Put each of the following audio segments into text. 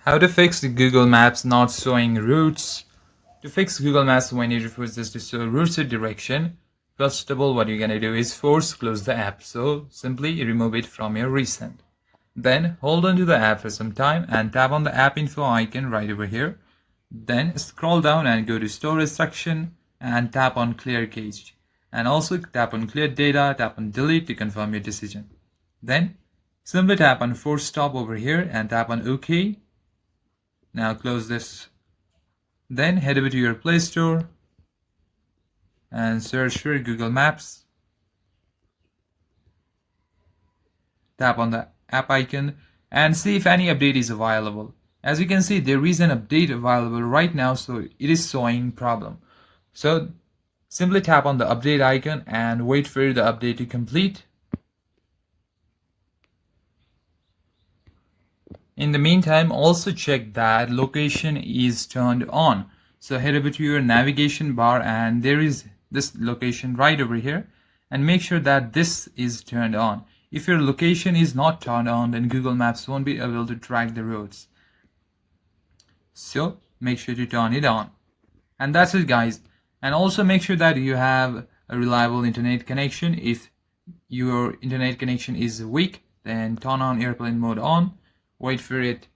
How to fix Google Maps not showing routes. To fix Google Maps when it refuses to show routes or direction, first of all what you're gonna do is force close the app. So simply remove it from your recent. Then hold on to the app for some time and tap on the app info icon right over here. Then scroll down and go to storage section and tap on clear cache. And also tap on clear data, tap on delete to confirm your decision. Then simply tap on force stop over here and tap on OK. Now close this. Then head over to your Play Store and search for Google Maps. Tap on the app icon and see if any update is available. As you can see, there is an update available right now, so it is showing problem. So simply tap on the update icon and wait for the update to complete. In the meantime, also check that location is turned on. So head over to your navigation bar and there is this location right over here, and make sure that this is turned on. If your location is not turned on, then Google Maps won't be able to track the roads. So make sure to turn it on. And that's it, guys. And also make sure that you have a reliable internet connection. If your internet connection is weak, then turn on airplane mode on. Wait for it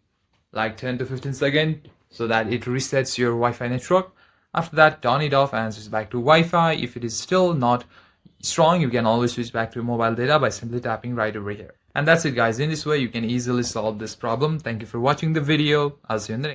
like 10 to 15 seconds so that it resets your Wi-Fi network. After that, turn it off and switch back to Wi-Fi. If it is still not strong, you can always switch back to mobile data by simply tapping right over here. And that's it, guys. In this way, you can easily solve this problem. Thank you for watching the video. I'll see you in the next.